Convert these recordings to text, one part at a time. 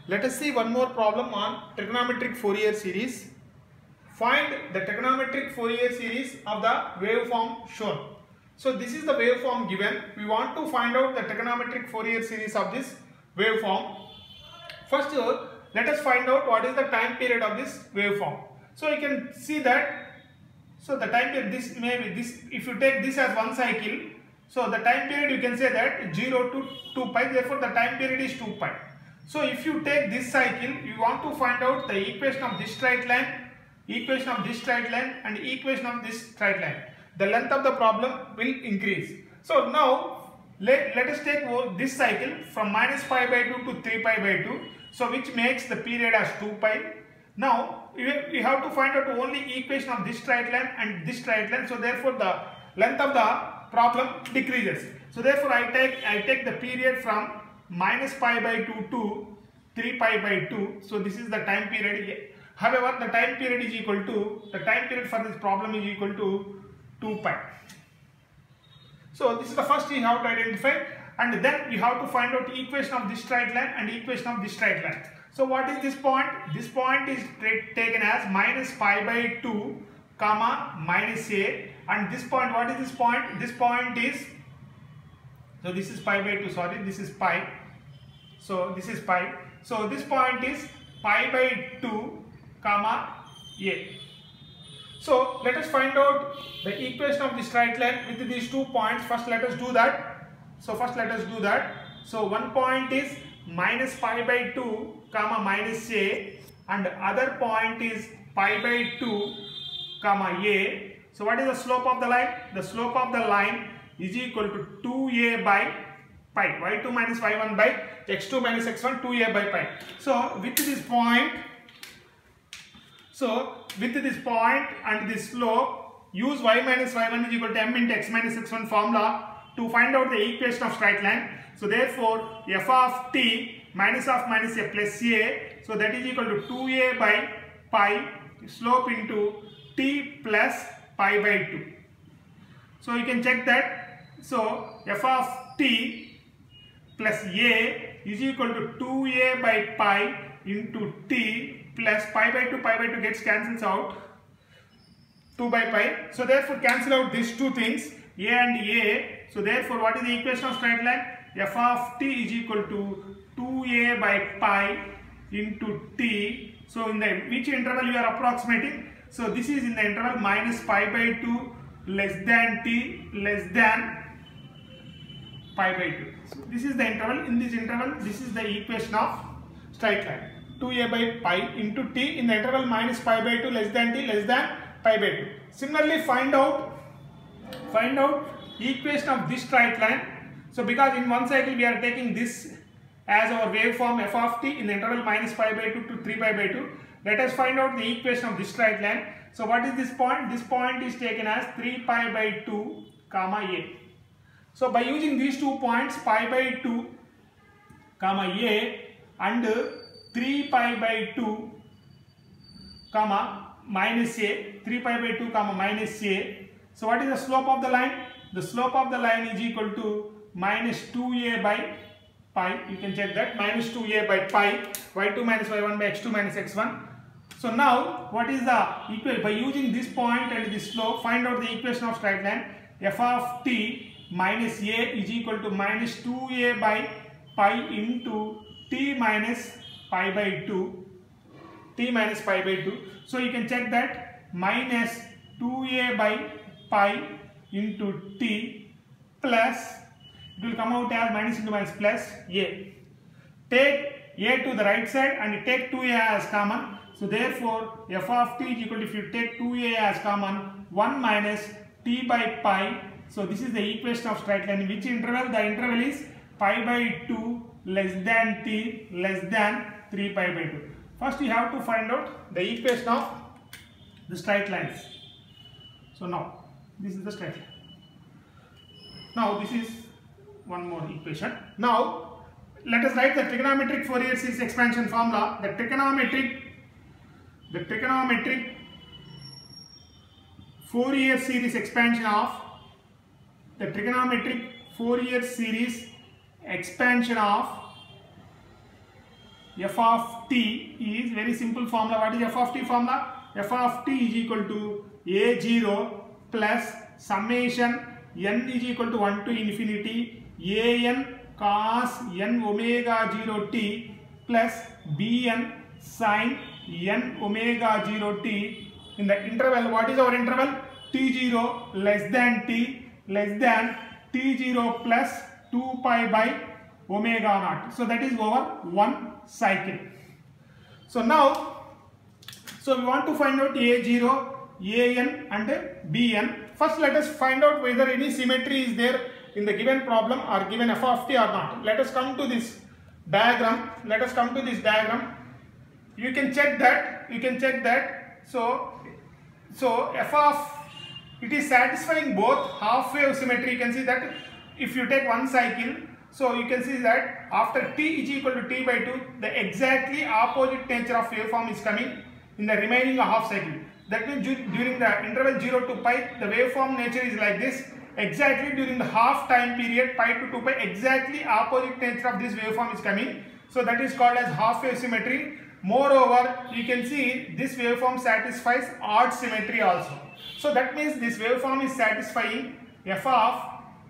Let us see one more problem on trigonometric Fourier series. Find the trigonometric Fourier series of the waveform shown. So this is the waveform given. We want to find out the trigonometric Fourier series of this waveform. First, let us find out what is the time period of this waveform. So you can see that. So the time period, this may be this. If you take this as one cycle, so the time period you can say that 0 to 2 pi. Therefore, the time period is 2 pi. So if you take this cycle, you want to find out the equation of this straight line, equation of this straight line, and equation of this straight line. The length of the problem will increase. So now let us take this cycle from minus pi by 2 to 3 pi by 2. So which makes the period as 2 pi. Now we have to find out only equation of this straight line and this straight line. So therefore the length of the problem decreases. So therefore I take the period from minus pi by 2 to 3 pi by 2. So this is the time period. However, the time period is equal to, the time period for this problem is equal to 2 pi. So this is the first we have to identify, and then we have to find out equation of this straight line and equation of this straight line. So what is this point? This point is taken as minus pi by 2 comma minus a, and this point, what is this point? This point is, so this is pi by 2, sorry, this is pi. So this is pi. So this point is pi by 2 comma a. So let us find out the equation of the straight line with these 2 points. First let us do that. So one point is minus pi by 2 comma minus a, and other point is pi by 2 comma a. So what is the slope of the line? The slope of the line is equal to 2a by pi, y2 minus y1 by x2 minus x1, 2a by pi. So with this point and this slope, use y minus y1 is equal to m into x minus x1 formula to find out the equation of straight line. So therefore f of t minus of minus a plus a, so that is equal to 2a by pi slope into t plus pi by 2. So you can check that. So f of t plus a is equal to 2a by pi into t plus pi by 2 gets cancels out, 2 by pi. So therefore cancel out these two things, a and a. So therefore what is the equation of straight line? F of t is equal to 2a by pi into t. So in the which interval you are approximating? So this is in the interval minus pi by 2 less than t less than pi by 2. So this is the interval. In this interval, this is the equation of straight line. 2a by pi into t in the interval minus pi by 2 less than t less than pi by 2. Similarly, find out equation of this straight line. So because in one cycle we are taking this as our waveform f of t in the interval minus pi by 2 to 3 pi by 2. Let us find out the equation of this straight line. So what is this point? This point is taken as 3 pi by 2 comma a. So by using these 2 points, pi by 2 comma a and 3 pi by 2 comma minus a, 3 pi by 2 comma minus a. So what is the slope of the line? The slope of the line is equal to minus 2a by pi. You can check that, minus 2a by pi, y2 minus y1 by x2 minus x1. So now what is the equation? By using this point and this slope, find out the equation of straight line. F of t minus a is equal to minus 2a by pi into t minus pi by 2, t minus pi by 2. So you can check that, minus 2a by pi into t plus, it will come out as minus into minus plus a. Take a to the right side and take 2a as common. So therefore f of t is equal to, if you take 2a as common, 1 minus t by pi. So this is the equation of straight line. In which interval? The interval is pi by 2 less than t less than 3 pi by 2. First we have to find out the equation of the straight lines. So now this is the straight line. Now this is one more equation. Now let us write the trigonometric Fourier series expansion formula. The trigonometric Fourier series expansion of the trigonometric Fourier series expansion of f of t is very simple formula. What is f of t formula? F of t is equal to a0 plus summation n is equal to 1 to infinity an cos n omega 0 t plus bn sin n omega 0 t in the interval. What is our interval? t0 less than t less than t0 plus 2 pi by omega naught. So that is over one cycle. So now, so we want to find out a0, an and bn. First let us find out whether any symmetry is there in the given problem or given f of t or not. Let us come to this diagram. You can check that. So f of it is satisfying both half wave symmetry. You can see that if you take one cycle, so you can see that after t is equal to t by 2, the exactly opposite nature of waveform is coming in the remaining half cycle. That means during the interval 0 to pi, the waveform nature is like this. Exactly during the half time period pi to 2 pi, exactly opposite nature of this waveform is coming. So that is called as half wave symmetry. Moreover, you can see this waveform satisfies odd symmetry also. So that means this waveform is satisfying f of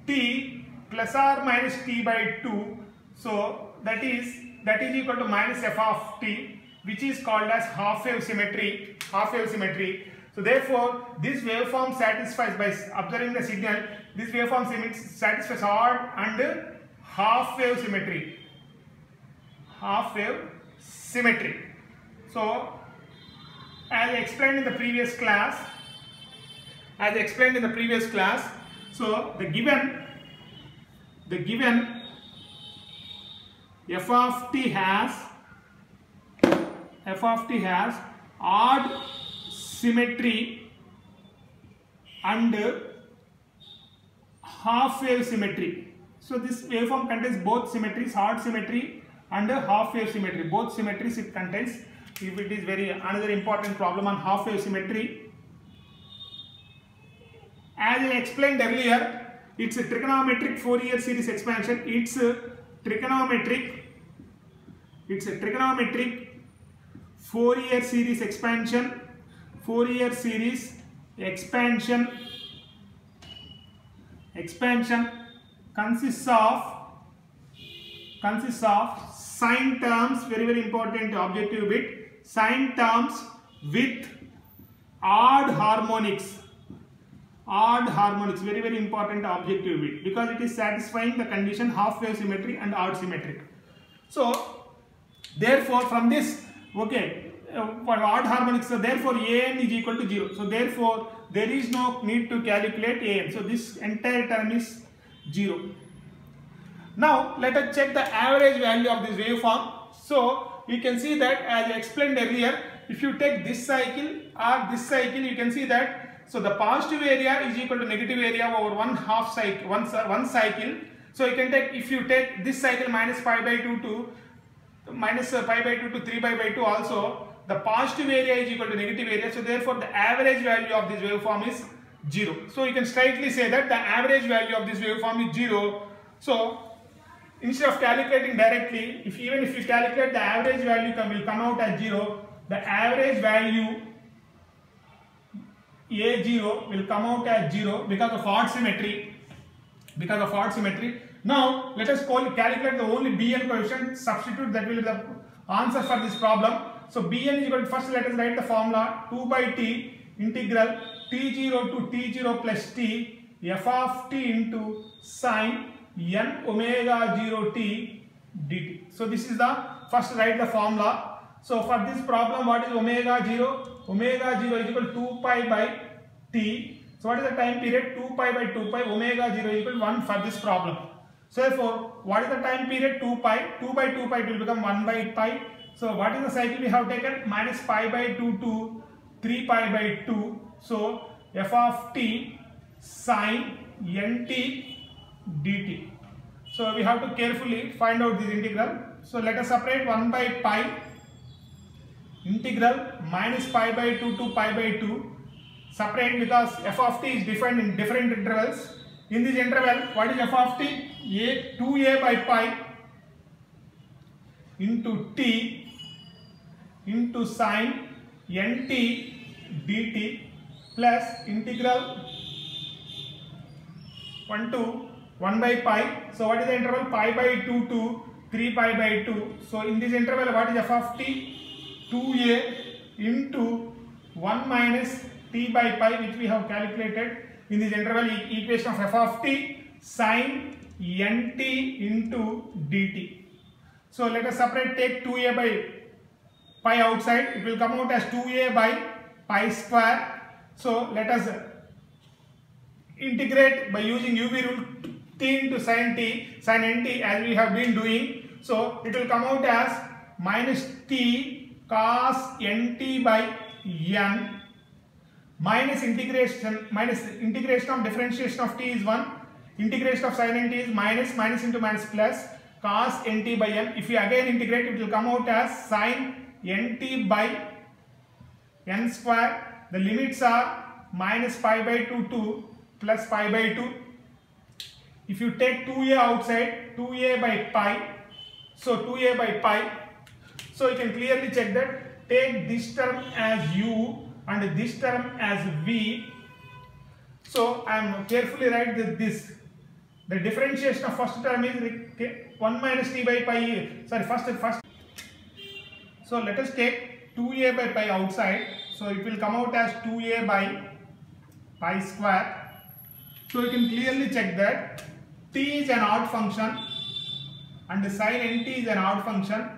t plus or minus t by 2. So that is equal to minus f of t, which is called as half wave symmetry. So therefore, this waveform satisfies, by observing the signal, this waveform satisfies odd and half wave symmetry. So as I explained in the previous class, so the given f of t has odd symmetry and half wave symmetry. So this waveform contains both symmetries, odd symmetry and half wave symmetry. Both symmetries it contains. If it is another important problem on half wave symmetry. As I explained earlier, it's a trigonometric Fourier series expansion. It's a trigonometric Fourier series expansion. Expansion consists of sine terms, very important objective bit, sine terms with odd harmonics, very important objective bit, because it is satisfying the condition half wave symmetry and odd symmetry. So therefore from this, okay, for odd harmonics, so therefore an is equal to 0. So therefore there is no need to calculate an. So this entire term is 0. Now let us check the average value of this waveform. So you can see that, as I explained earlier, if you take this cycle or this cycle, you can see that, so the positive area is equal to negative area over one cycle. So you can take, if you take this cycle minus pi by 2 to minus pi by 2 to 3 pi by 2 also, the positive area is equal to negative area. So therefore the average value of this waveform is 0. So you can straightly say that the average value of this waveform is 0. So instead of calculating directly, even if you calculate the average value will come out as 0, the average value A0 will come out as 0 because of odd symmetry. Now let us calculate the only bn coefficient, substitute, that will be the answer for this problem. So bn is equal to, first let us write the formula, 2 by t integral t0 to t0 plus t f of t into sine n omega 0 t dt. So this is the first, write the formula. So for this problem, what is omega 0? Omega 0 is equal to 2 pi by t. So what is the time period? 2 pi by 2 pi, omega 0 is equal to 1 for this problem. So therefore, what is the time period? 2 pi. 2 by 2 pi, it will become 1 by pi. So what is the cycle we have taken? Minus pi by 2 to 3 pi by 2. So f of t sine nt dt. So we have to carefully find out this integral. So let us separate 1 by pi, integral minus pi by 2 to pi by 2. Separate because f of t is defined in different intervals. In this interval, what is f of t? 2a by pi into t into sine nt dt plus integral 1 to 1 by pi. So what is the interval? Pi by 2 to 3 pi by 2. So in this interval what is f of t? 2a into 1 minus t by pi, which we have calculated in this interval equation of f of t sine nt into dt. So let us separate, take 2a by pi outside, it will come out as 2a by pi square. So let us integrate by using UV rule t into sin nt as we have been doing. So it will come out as minus t cos nt by n minus integration of differentiation of t is 1, integration of sin nt is minus into minus plus cos nt by n. If you again integrate, it will come out as sin nt by n square. The limits are minus pi by 2 to plus pi by 2. If you take 2a outside, 2a by pi, so 2a by pi, so you can clearly check that. Take this term as u and this term as v. So I am carefully write this. The differentiation of first term is 1 minus t by pi. Sorry, first. So let us take 2a by pi outside. So it will come out as 2a by pi square. So you can clearly check that t is an odd function and sin nt is an odd function.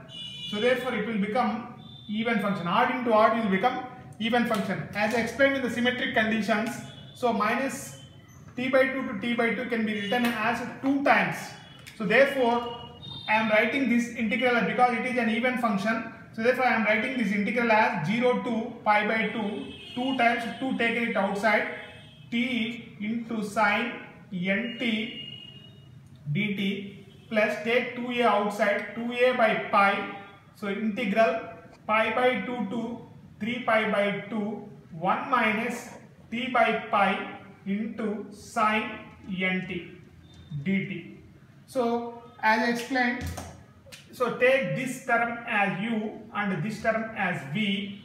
So therefore it will become even function. Odd into odd will become even function. As I explained in the symmetric conditions, so minus t by 2 to t by 2 can be written as 2 times. So therefore I am writing this integral because it is an even function. So therefore I am writing this integral as 0 to pi by 2, 2 times 2 taken it outside, t into sin nt dt plus take 2a outside, 2a by pi. So integral pi by 2 to 3 pi by 2, 1 minus t by pi into sin nt dt. So as I explained, so take this term as u and this term as v.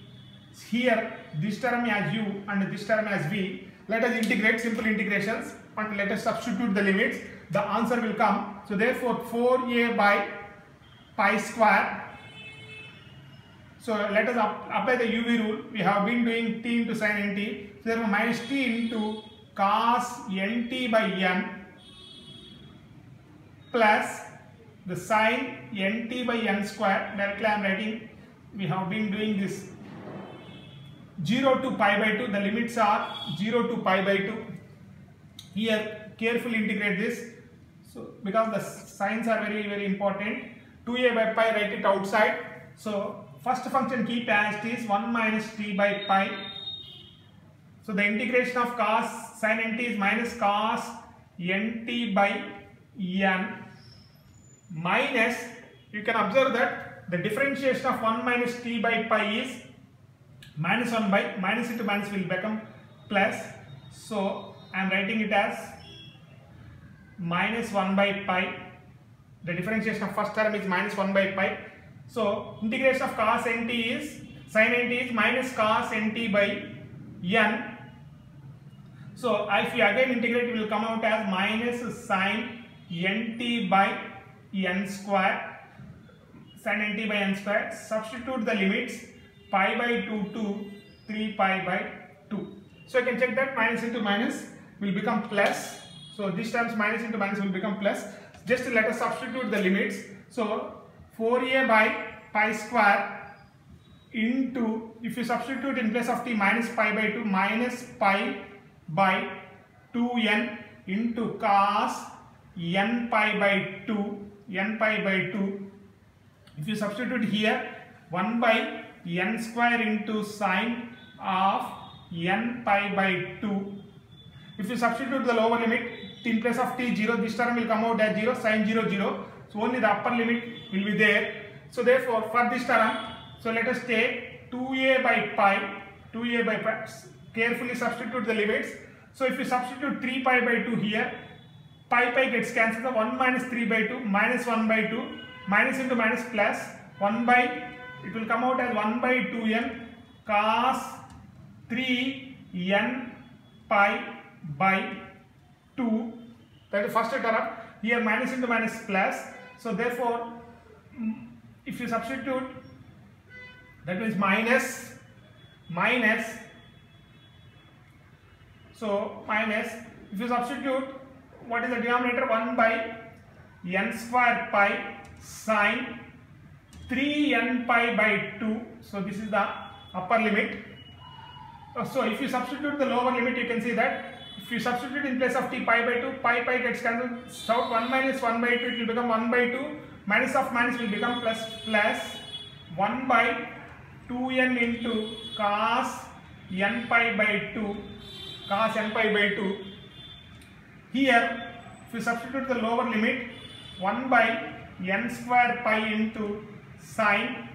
Here this term as u and this term as v. Let us integrate, simple integrations, and let us substitute the limits. The answer will come. So therefore 4a by pi square. So let us apply the UV rule. We have been doing t into sin nt. So therefore minus t into cos nt by n plus the sin nt by n square. Directly I am writing. We have been doing this 0 to pi by 2. The limits are 0 to pi by 2. Here carefully integrate this. So because the signs are very important. 2a by pi, write it outside. So first function keep as it is, 1 minus t by pi. So the integration of cos sin nt is minus cos nt by n minus, you can observe that the differentiation of 1 minus t by pi is minus 1 by, minus into minus will become plus. So I am writing it as minus 1 by pi. The differentiation of first term is minus 1 by pi. So integration of cos nt is, sin nt is minus cos nt by n. So if you again integrate, it will come out as minus sin nt by n square. Sin nt by n square. Substitute the limits, pi by 2 to 3 pi by 2. So you can check that minus into minus will become plus. So this terms minus into minus will become plus. Just let us substitute the limits. So 4a by pi square into, if you substitute in place of t, minus pi by 2 minus pi by 2n into cos n pi by 2, n pi by 2. If you substitute here, 1 by n square into sine of n pi by 2. If you substitute the lower limit, in place of t 0, this term will come out as 0, sine 0 0. So only the upper limit will be there. So therefore for this term, so let us take 2a by pi, carefully substitute the limits. So if you substitute 3 pi by 2 here, pi gets cancelled, 1 minus 3 by 2 minus 1 by 2, minus into minus plus 1 by, it will come out as 1 by 2n cos 3n pi by 2. That is first term. Here minus into minus plus. So therefore, if you substitute, that means minus. So minus, if you substitute, what is the denominator? 1 by n square pi sine 3n pi by 2. So this is the upper limit. So if you substitute the lower limit, you can see that if you substitute in place of t pi by 2, pi gets cancelled out. 1 minus 1 by 2, it will become 1 by 2. Minus of minus will become plus 1 by 2n into cos n pi by 2. Cos n pi by 2. Here, if you substitute the lower limit, 1 by n square pi into sine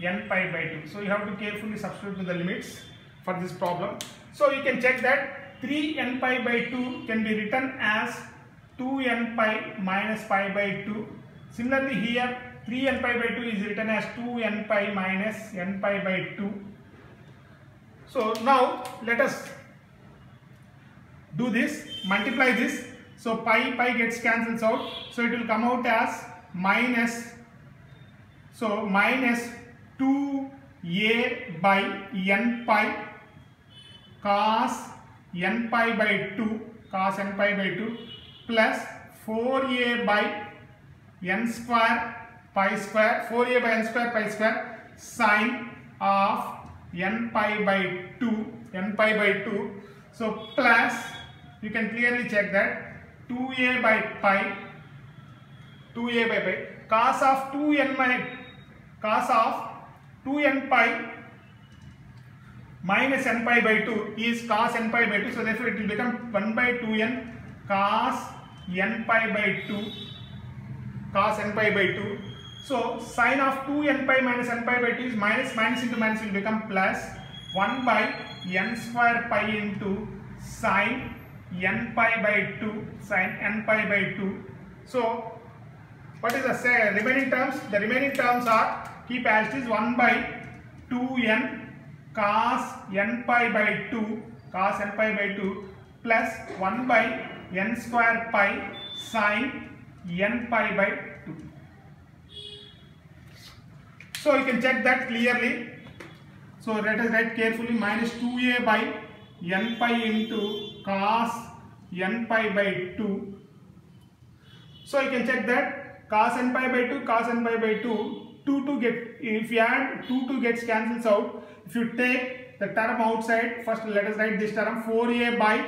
n pi by 2. So you have to carefully substitute the limits for this problem. So you can check that 3n pi by 2 can be written as 2n pi minus pi by 2. Similarly here 3n pi by 2 is written as 2n pi minus n pi by 2. So now let us do this, multiply this. So pi gets cancelled out. So it will come out as minus 2a by n pi cos n pi by 2 plus 4a by n square pi square, 4a by n square pi square sine of n pi by 2. So plus, you can clearly check that 2a by pi cos of 2n pi minus n pi by 2 is cos n pi by 2. So therefore it will become 1 by 2n cos n pi by 2. So sine of 2n pi minus n pi by 2 is minus into minus will become plus 1 by n square pi into sine n pi by 2. So what is the remaining terms? The remaining terms are, keep as it is, 1 by 2n cos n pi by 2 plus 1 by n square pi sine n pi by 2. So you can check that clearly. So let us write carefully, minus 2a by n pi into cos n pi by 2. So you can check that cos n pi by 2, 2 get, if you add 2 gets cancels out. If you take the term outside, first let us write this term, 4a by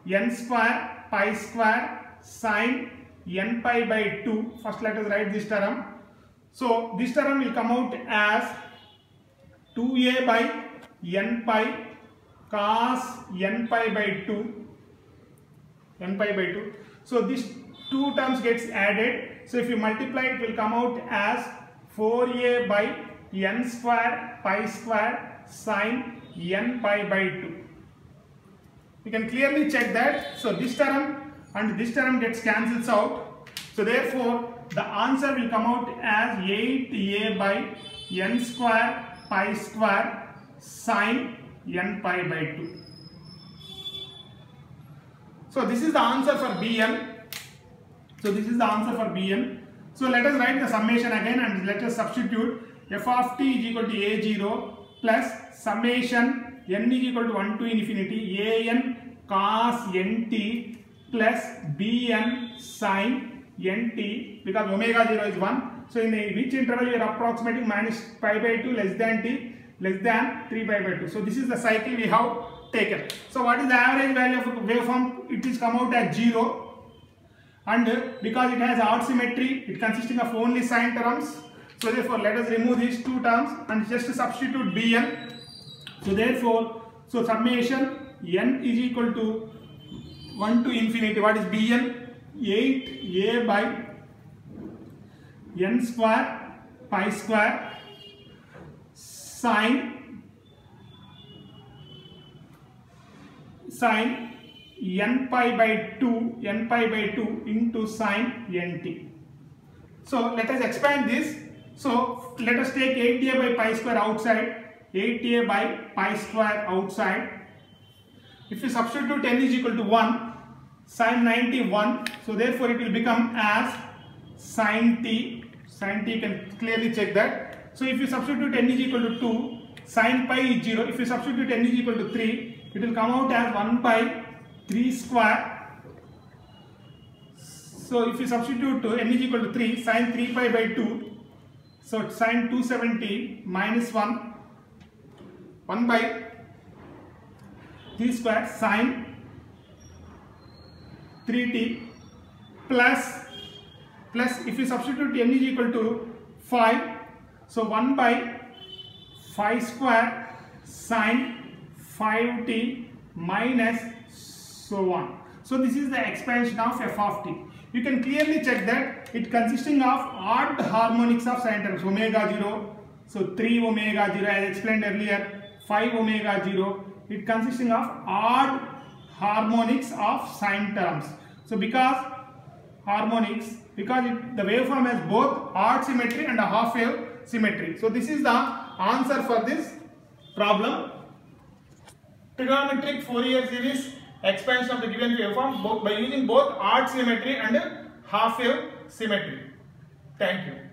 n square pi square sine n pi by 2. First let us write this term. So this term will come out as 2a by n pi cos n pi by 2. So these two terms gets added. So if you multiply, it will come out as 4a by n square pi square sine n pi by 2. You can clearly check that. So this term and this term gets cancels out. So therefore the answer will come out as 8a by n square pi square sine n pi by 2. So this is the answer for Bn. So let us write the summation again and let us substitute f of t is equal to a0 plus summation n is equal to 1 to infinity an cos nt plus bn sin nt, because omega 0 is 1. So in which interval you are approximating minus pi by 2 less than t less than 3 pi by 2. So this is the cycle we have taken. So what is the average value of a waveform? It is come out as 0. And because it has odd symmetry, it consisting of only sine terms. So therefore let us remove these two terms and just substitute bn. So therefore, so summation n is equal to 1 to infinity. What is bn? 8a by n square pi square sine n pi by 2 into sine nt. So let us expand this. So let us take 8a by pi square outside, 8a by pi square outside. If you substitute n is equal to 1, sin 91, so therefore it will become as sin t. Sin t, you can clearly check that. So if you substitute n is equal to 2, sin pi is 0. If you substitute n is equal to 3, it will come out as 1 by 3 square. So if you substitute n is equal to 3, sin 3 pi by 2, so sin 270 minus 1 by 3 square sin 3t plus if you substitute n is equal to 5, so 1 by 5 square sin 5t minus so on. So this is the expansion of f of t. You can clearly check that it consisting of odd harmonics of sine terms, omega 0, so 3 omega 0 as explained earlier, 5 omega 0, it consisting of odd harmonics of sine terms. So because the waveform has both odd symmetry and a half wave symmetry. So this is the answer for this problem. Trigonometric Fourier series expansion of the given waveform by using both odd symmetry and half wave symmetry. Thank you.